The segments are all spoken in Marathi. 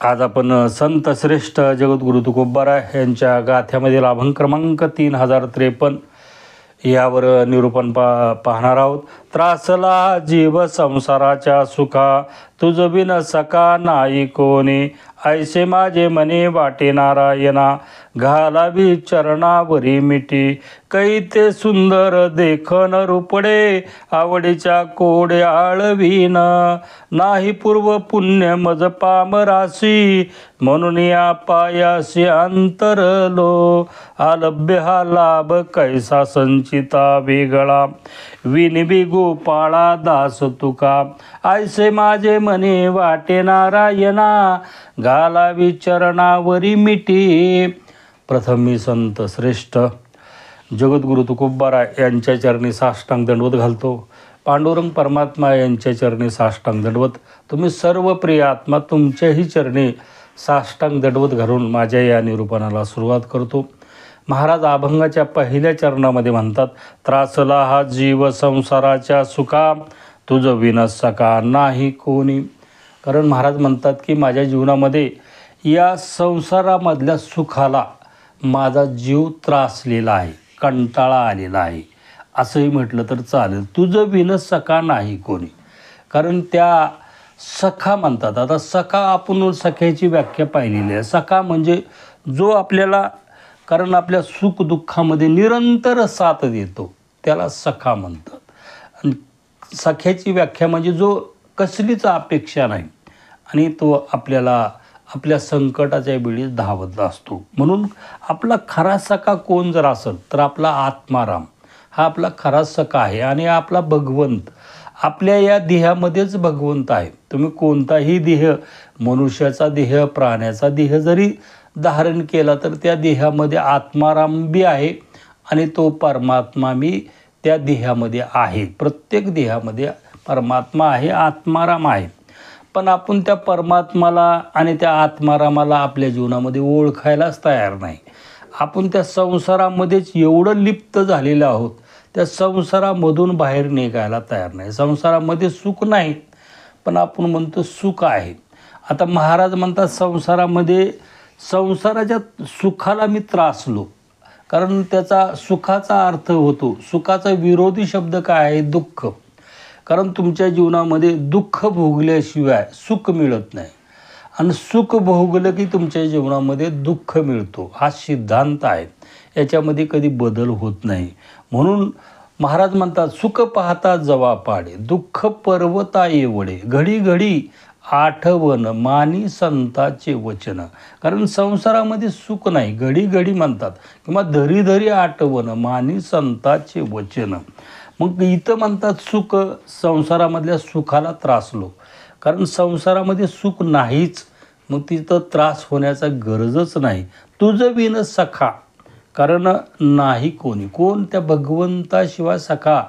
आज आपण संत श्रेष्ठ जगद्गुरु तुकोबाराय यांच्या गाथ्यामधील अभंग क्रमांक 3053 यावर निरूपण पाहणार आहोत. त्रासला जीव संसाराच्या सुखा, तुझ बिन सका नाही कोणी. ऐसे माझे मने वाटे नारायणा, घालावी चरणावरी मिठी. कैते सुंदर देखन रूपडे, आवडीच्या कोडे आळवीन. नाही पूर्व पुण्य मज पामरासी, म्हणून या पायासी अंतरलो. आलभ्य हा लाभ कैसा संचिता वेगळा, विनिबी गोपाळा दास तुका. ऐसे माझे मने वाटे नारायणा, घालावी चरणावरी मिठी. प्रथम मी संत श्रेष्ठ जगद्गुरु तुकोबाराय यांच्या चरणी साष्टांग दंडवत घालतो. पांडुरंग परमात्मा यांच्या चरणी साष्टांग दंडवत. तुम्ही सर्व प्रिय आत्मा तुमच्याही चरणी साष्टांग दंडवत घालून माझ्या या निरूपणाला सुरुवात करतो. महाराज अभंगाच्या पहिल्या चरणामध्ये म्हणतात, त्रासला हा जीव संसाराच्या सुखा, तुझ विन सका नाही कोणी. कारण महाराज म्हणतात की माझ्या जीवनामध्ये या संसारामधल्या सुखाला माझा जीव त्रासलेला आहे, कंटाळा आलेला आहे, असंही म्हटलं तर चालेल. तुझं विन सखा नाही कोणी. कारण त्या सखा म्हणतात. आता सखा आपण सख्याची व्याख्या पाहिलेली आहे. सखा म्हणजे जो आपल्याला, कारण आपल्या सुखदुःखामध्ये निरंतर साथ देतो, त्याला सखा म्हणतात. आणि सख्याची व्याख्या म्हणजे जो कसलीच अपेक्षा नाही आणि तो आपल्याला आपल्या संकटाच्या वेळी धावत असतो. म्हणून आपला खरा सखा कोण जर असेल तर आपला आत्माराम हा आपला खरा सखा आहे. आणि आपला भगवंत आपल्या या देहामध्येच भगवंत आहे. तुम्ही कोणताही देह, मनुष्याचा देह, प्राण्याचा देह जरी धारण केला तर त्या देहामध्ये आत्माराम बी आहे आणि तो परमात्मा बी त्या देहामध्ये आहे. प्रत्येक देहामध्ये परमात्मा आहे, आत्माराम आहे. पण आपण त्या परमात्माला आणि त्या आत्मारामाला आपल्या जीवनामध्ये ओळखायलाच तयार नाही. आपण त्या संसारामध्येच एवढं लिप्त झालेलं आहोत, त्या संसारामधून बाहेर निघायला तयार नाही. संसारामध्ये सुख नाही, पण आपण म्हणतो सुख आहे. आता महाराज म्हणतात संसारामध्ये, संसाराच्या सुखाला मी त्रासलो. कारण त्याचा सुखाचा अर्थ होतो, सुखाचा विरोधी शब्द काय आहे? दुःख. कारण तुमच्या जीवनामध्ये दुःख भोगल्याशिवाय सुख मिळत नाही आणि सुख भोगलं की तुमच्या जीवनामध्ये दुःख मिळतो. हा सिद्धांत आहे, याच्यामध्ये कधी बदल होत नाही. म्हणून महाराज म्हणतात, सुख पाहता जवा पाडे, दुःख पर्वता येवडे. घडी घडी आठवण मानी संताचे वचन. कारण संसारामध्ये सुख नाही, घडी घडी म्हणतात, किंवा धरी धरी आठवण मानी संताचे वचन. मग इथं म्हणतात सुख, संसारामधल्या सुखाला त्रासलो. कारण संसारामध्ये सुख नाहीच, मग तिथं त्रास होण्याचा गरजच नाही. तुझं विन सखा, कारण नाही कोणी. कोण? त्या भगवंताशिवाय सखा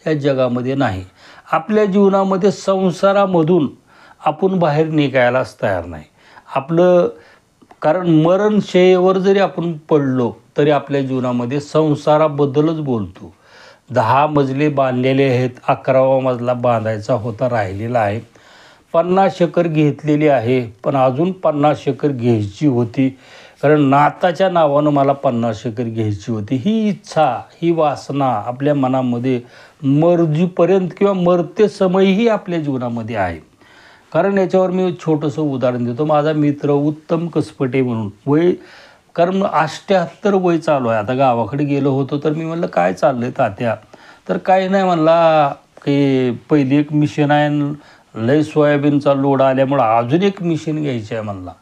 या जगामध्ये नाही. आपल्या जीवनामध्ये संसारामधून आपण बाहेर निघायलाच तयार नाही. आपलं, कारण मरणशय्येवर जरी आपण पडलो तरी आपल्या जीवनामध्ये संसाराबद्दलच बोलतो. 10 मजले बांधलेले आहेत, 11वा मजला बांधायचा होता, राहिलेला आहे. 50 एकर घेतलेली आहे, पण अजून 50 एकर घ्यायची होती. कारण नाताच्या नावानं मला 50 एकर घ्यायची होती. ही इच्छा, ही वासना आपल्या मनामध्ये मर्जीपर्यंत किंवा मरते समयही आपल्या जीवनामध्ये आहे. कारण याच्यावर मी छोटंसं उदाहरण देतो. माझा मित्र उत्तम कसपटे म्हणून, वय, कारण 78 वय चालू आहे. आता गावाकडे गेलो होतो तर मी म्हणलं काय चाललं आहे तात्या? तर काही नाही म्हणला, की पहिली एक मिशन आहे, लय सोयाबीनचा लोड आल्यामुळं अजून एक मिशन घ्यायची आहे म्हणला.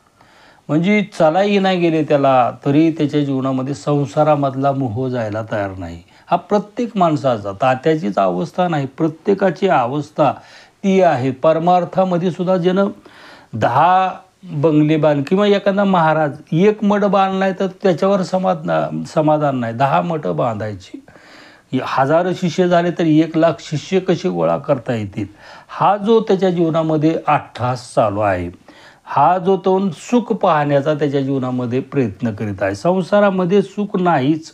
म्हणजे चलाही नाही गेले त्याला, तरी त्याच्या जीवनामध्ये संसारामधला मोह जायला तयार नाही. हा प्रत्येक माणसाचा, तात्याचीच अवस्था नाही, प्रत्येकाची अवस्था ती आहे. परमार्थामध्ये सुद्धा ज्यानं 10 बंगले बांध, किंवा एखादा महाराज 1 मठ बांधलाय तर त्याच्यावर समाधान नाही, 10 मठं बांधायची. 1000 शिष्य झाले तर 1,00,000 शिष्य कसे गोळा करता येतील? हा जो त्याच्या जीवनामध्ये अट्टहास चालू आहे, हा जो तो सुख पाहण्याचा त्याच्या जीवनामध्ये प्रयत्न करीत आहे. संसारामध्ये सुख नाहीच.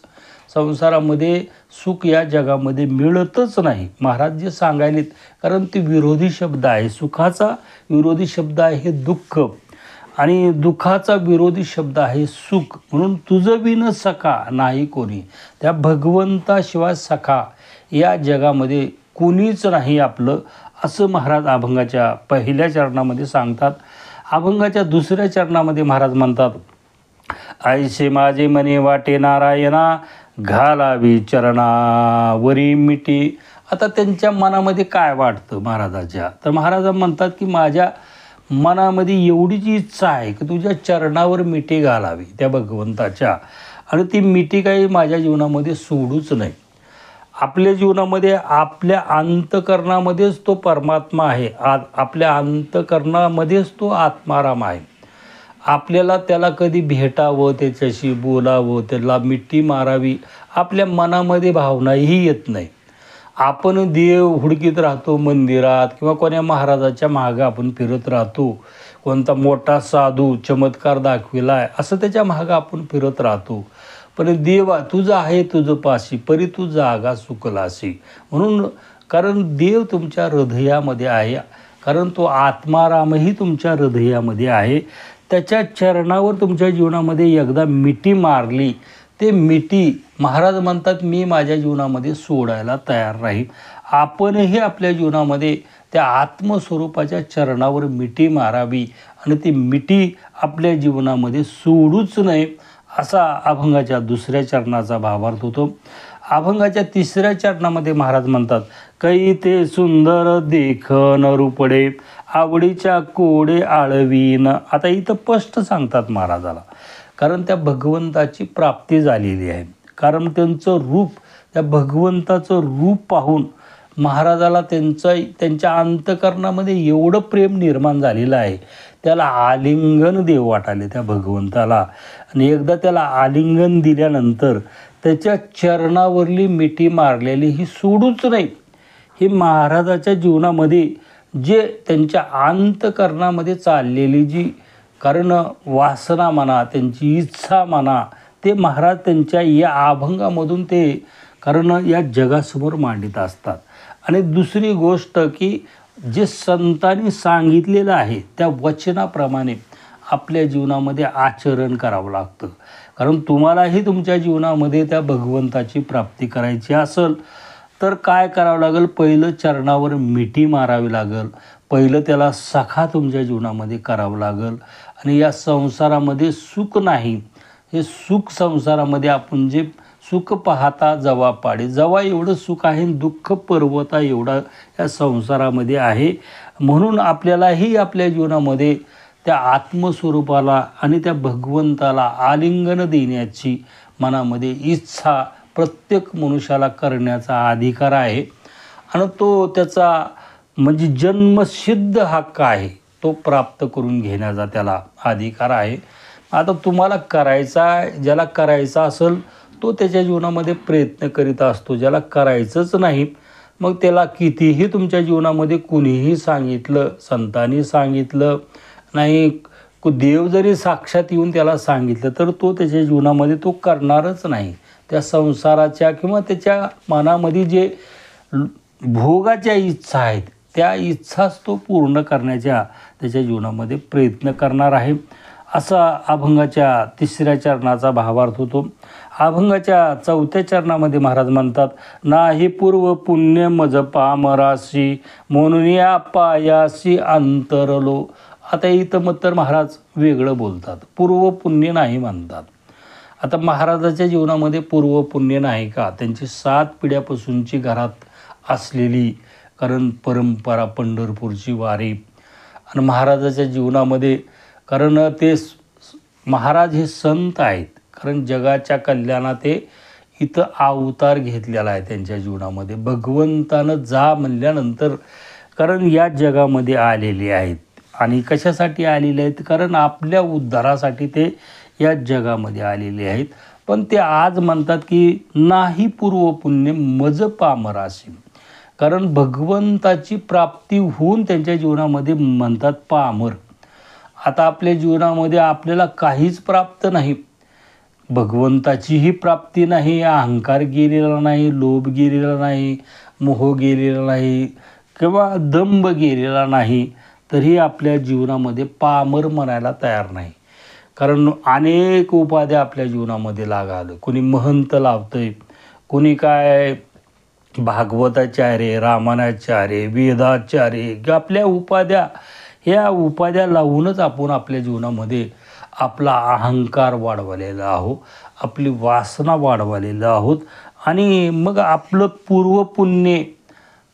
संसारामध्ये सुख या जगामध्ये मिळतच नाही. महाराज जे सांगायलेत, कारण ते विरोधी शब्द आहे. सुखाचा विरोधी शब्द आहे हे दुःख. आणि दुःखाचा विरोधी शब्द आहे सुख. म्हणून तुझं बिन सखा नाही कोणी. त्या भगवंताशिवाय सखा या जगामध्ये कोणीच नाही आपलं, असं महाराज अभंगाच्या पहिल्या चरणामध्ये सांगतात. अभंगाच्या दुसऱ्या चरणामध्ये महाराज म्हणतात, ऐसे माझे मने वाटे नारायणा, घालावी चरणावरी मिठी. आता त्यांच्या मनामध्ये काय वाटतं महाराजाच्या, तर महाराज म्हणतात की माझ्या मनामध्ये एवढीच इच्छा आहे की तुझ्या चरणावर मिठी घालावी त्या भगवंताच्या, आणि ती मिठी काही माझ्या जीवनामध्ये सोडूच नाही. आपल्या जीवनामध्ये आपल्या अंतकरणामध्येच तो परमात्मा आहे, आपल्या अंतकरणामध्येच तो आत्माराम आहे. आपल्याला त्याला कधी भेटावं, त्याच्याशी बोलावं, त्याला मिठी मारावी आपल्या मनामध्ये भावनाही येत नाही. आपण देव हुडकीत राहतो मंदिरात, किंवा कोण्या महाराजाच्या मागं आपण फिरत राहतो. कोणता मोठा साधू चमत्कार दाखविला आहे असं त्याच्या मागं आपण फिरत राहतो. पण देवा तुझं आहे तुझं पाशी, परी तू जागा सुकलासी. म्हणून कारण देव तुमच्या हृदयामध्ये आहे, कारण तो आत्मारामही तुमच्या हृदयामध्ये आहे. त्याच्या चरणावर तुमच्या जीवनामध्ये एकदा मिठी मारली, ते मिठी महाराज म्हणतात मी माझ्या जीवनामध्ये सोडायला तयार राहील. आपणही आपल्या जीवनामध्ये त्या आत्मस्वरूपाच्या चरणावर मिठी मारावी आणि ती मिठी आपल्या जीवनामध्ये सोडूच नये, असा अभंगाच्या दुसऱ्या चरणाचा भावार्थ होतो. अभंगाच्या तिसऱ्या चरणामध्ये महाराज म्हणतात, कै ते सुंदर देखन रूपडे, आवडीच्या कोडे आळवीन. आता इथं स्पष्ट सांगतात महाराजाला, कारण त्या भगवंताची प्राप्ती झालेली आहे. कारण त्यांचं रूप, त्या भगवंताचं रूप पाहून महाराजाला त्यांच्या अंतकरणामध्ये एवढं प्रेम निर्माण झालेलं आहे, त्याला आलिंगन देव वाटाले त्या भगवंताला. आणि एकदा त्याला आलिंगन दिल्यानंतर त्याच्या चरणावरली मिठी मारलेली ही सोडूच नाही. ही महाराजाच्या जीवनामध्ये जे त्यांच्या अंतकरणामध्ये चाललेली जी कारण वासना म्हणा, त्यांची इच्छा म्हणा, ते महाराज त्यांच्या या अभंगामधून ते कारण या जगासमोर मांडित असतात. आणि दुसरी गोष्ट की जे संतांनी सांगितलेलं आहे त्या वचनाप्रमाणे आपल्या जीवनामध्ये आचरण करावं लागतं. कारण तुम्हालाही तुमच्या जीवनामध्ये त्या भगवंताची प्राप्ती करायची असेल तर काय करावं लागेल, पहिलं चरणावर मिठी मारावी लागेल, पहिलं त्याला सखा तुमच्या जीवनामध्ये करावं लागेल. आणि या संसारामध्ये सुख नाही, हे सुख संसारामध्ये आपण जे सुख पाहता जवा पाडे, जवा एवढं सुख आहे, दुःख पर्वता एवढा या संसारामध्ये आहे. म्हणून आपल्यालाही आपल्या जीवनामध्ये त्या आत्मस्वरूपाला आणि त्या भगवंताला आलिंगन देण्याची मनामध्ये इच्छा प्रत्येक मनुष्याला करण्याचा अधिकार आहे. आणि तो त्याचा म्हणजे जन्मसिद्ध हक्क आहे, तो प्राप्त करून घेण्याचा त्याला अधिकार आहे. आता तुम्हाला करायचा, ज्याला करायचा असेल तो त्याच्या जीवनामध्ये प्रयत्न करीत असतो, ज्याला करायचंच नाही मग त्याला कितीही तुमच्या जीवनामध्ये कुणीही सांगितलं, संतांनी सांगितलं नाही, देव जरी साक्षात येऊन त्याला सांगितलं तर तो त्याच्या जीवनामध्ये तो करणारच नाही. त्या संसाराच्या किंवा त्याच्या मनामध्ये जे भोगाच्या इच्छा आहेत त्या इच्छाच तो पूर्ण करण्याच्या त्याच्या जीवनामध्ये प्रयत्न करणार आहे, असा अभंगाच्या तिसऱ्या चरणाचा भावार्थ होतो. अभंगाच्या चौथ्या चरणामध्ये महाराज म्हणतात, नाही पूर्व पुण्य मज पामराशी, म्हणून या पायाशी अंतरलो. आता इथं मग तर महाराज वेगळं बोलतात, पूर्व पुण्य नाही म्हणतात. आता महाराजाच्या जीवनामध्ये पूर्व पुण्य नाही का, त्यांची 7 पिढ्यापासूनची घरात असलेली कारण परंपरा, पंढरपूरची वारी, आणि महाराजाच्या जीवनामध्ये कारण ते महाराज हे संत आहेत, कारण जगाच्या कल्याणात ते इथं अवतार घेतलेला आहे त्यांच्या जीवनामध्ये. भगवंतानं जा म्हणल्यानंतर कारण या जगामध्ये आलेले आहेत. आणि कशासाठी आलेले आहेत, कारण आपल्या उद्धारासाठी ते या जगामध्ये आलेले आहेत. पण ते आज म्हणतात की नाही पूर्व पुण्य मज पामराशी, कारण भगवंताची प्राप्ती होऊन त्यांच्या जीवनामध्ये म्हणतात पामर. आता आपल्या जीवनामध्ये आपल्याला काहीच प्राप्त नाही, भगवंताचीही प्राप्ती नाही, अहंकार गेलेला नाही, लोभ गेलेला नाही, मोह गेलेला नाही किंवा दंभ गेलेला नाही. तरी आपल्या जीवनामध्ये पामर म्हणायला तयार नाही. कारण अनेक उपाध्या आपल्या जीवनामध्ये लागाल. कोणी महंत लावतंय, कोणी काय भागवताचार्य, रामायणाचार्य, वेदाचार्य, आपल्या उपाध्या, ह्या उपाध्या लावूनच आपण आपल्या जीवनामध्ये आपला अहंकार वाढवलेला आहोत, आपली वासना वाढवलेला आहोत. आणि मग आपलं पूर्वपुण्य,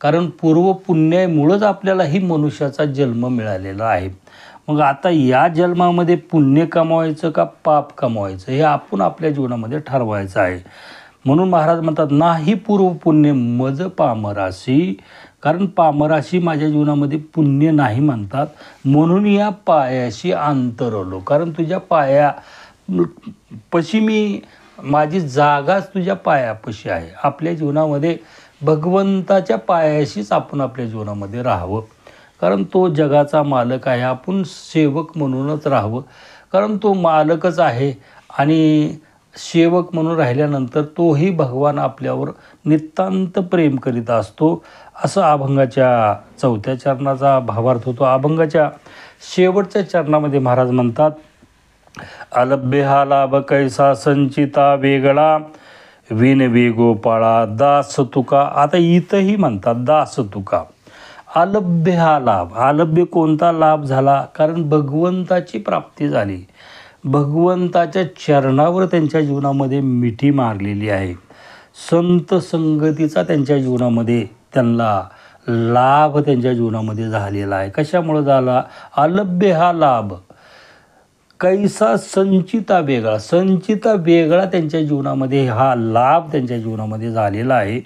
कारण पूर्वपुण्यामुळंच आपल्याला ही मनुष्याचा जन्म मिळालेला आहे. मग आता या जन्मामध्ये पुण्य कमवायचं का पाप कमवायचं हे आपण आपल्या जीवनामध्ये ठरवायचं आहे. म्हणून महाराज म्हणतात, नाही पूर्वपुण्य मज पामराशी, कारण पामराशी माझ्या जीवनामध्ये पुण्य नाही म्हणतात, म्हणून या पायाशी अंतरलो, कारण तुझ्या पायापशी मी, माझी जागाच तुझ्या पायापशी आहे. आपल्या जीवनामध्ये भगवंताच्या पायाशीच आपण आपल्या जीवनामध्ये राहावं, कारण तो जगाचा मालक आहे. आपण सेवक म्हणूनच राहावं, कारण तो मालकच आहे. आणि सेवक म्हणून राहिल्यानंतर तोही भगवान आपल्यावर नितांत प्रेम करीत असतो. असं अभंगाच्या 4थ्या चरणाचा भावार्थ होतो. अभंगाच्या शेवटच्या चरणामध्ये महाराज म्हणतात, अलभ्य हा लाभ कैसा संचिता वेगळा, विनवी गोपाळा दास तुका. आता इथंही म्हणतात दास तुका. अलभ्य हा लाभ, अलभ्य कोणता लाभ झाला? कारण भगवंताची प्राप्ती झाली, भगवंताच्या चरणावर त्यांच्या जीवनामध्ये मिठी मारलेली आहे. संत संगतीचा त्यांच्या जीवनामध्ये त्यांना लाभ त्यांच्या जीवनामध्ये झालेला आहे. कशामुळे झाला? अलभ्य हा लाभ कैसा संचिता वेगळा, संचिता वेगळा त्यांच्या जीवनामध्ये हा लाभ त्यांच्या जीवनामध्ये झालेला आहे.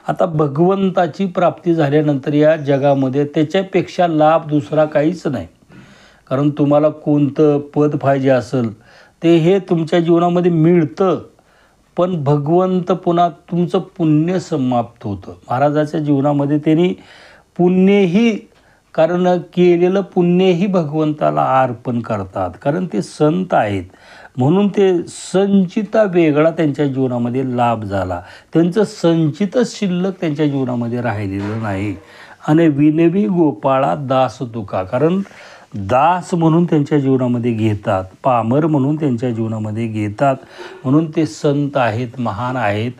आता भगवंताची प्राप्ती झाल्यानंतर या जगामध्ये त्याच्यापेक्षा लाभ दुसरा काहीच नाही. कारण तुम्हाला कोणतं पद पाहिजे असेल ते हे तुमच्या जीवनामध्ये मिळतं, पण भगवंत पुन्हा तुमचं पुण्य समाप्त होतं. महाराजाच्या जीवनामध्ये त्यांनी पुण्यही, कारण केलेलं पुण्यही भगवंताला अर्पण करतात, कारण ते संत आहेत. म्हणून ते संचिता वेगळा त्यांच्या जीवनामध्ये लाभ झाला. त्यांचं संचितच शिल्लक त्यांच्या जीवनामध्ये राहिलेलं नाही. आणि विनवी गोपाळा दास तुका, कारण दास म्हणून त्यांच्या जीवनामध्ये घेतात, पामर म्हणून त्यांच्या जीवनामध्ये घेतात. म्हणून ते संत आहेत, महान आहेत.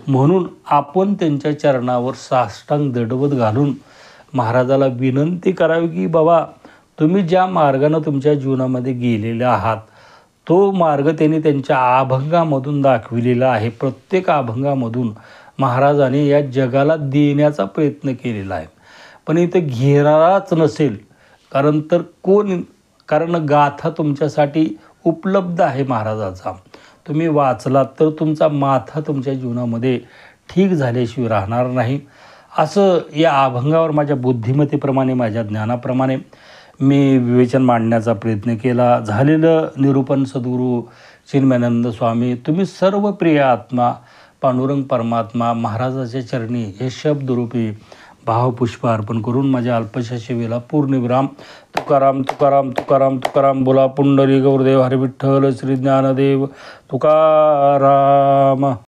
म्हणून आपण त्यांच्या चरणावर साष्टांग दंडवत घालून महाराजाला विनंती करावी की बाबा, तुम्ही ज्या मार्गानं तुमच्या जीवनामध्ये गेलेले आहात तो मार्ग त्यांनी त्यांच्या अभंगामधून दाखविलेला आहे. प्रत्येक अभंगामधून महाराजाने या जगाला देण्याचा प्रयत्न केलेला आहे. पण इथं घेणाराच नसेल, कारण तर कोण, कारण गाथा तुमच्यासाठी उपलब्ध आहे महाराजाचा. तुम्ही वाचलात तर तुमचा माथा तुमच्या जीवनामध्ये ठीक झाल्याशिवाय राहणार नाही. असं या अभंगावर माझ्या बुद्धिमत्तेप्रमाणे, माझ्या ज्ञानाप्रमाणे मी विवेचन मांडण्याचा प्रयत्न केला. झालेलं निरूपण सद्गुरू चिन्मयानंद स्वामी, तुम्ही सर्व प्रिय आत्मा पांडुरंग परमात्मा महाराजाच्या चरणी हे शब्दरूपी भावपुष्प अर्पण करून माझ्या अल्पशा सेवेला पूर्णविराम. तुकाराम तुकाराम तुकाराम तुकाराम. बोला पुंडलिक गुरुदेव हरी विठ्ठल श्री ज्ञानदेव तुकाराम.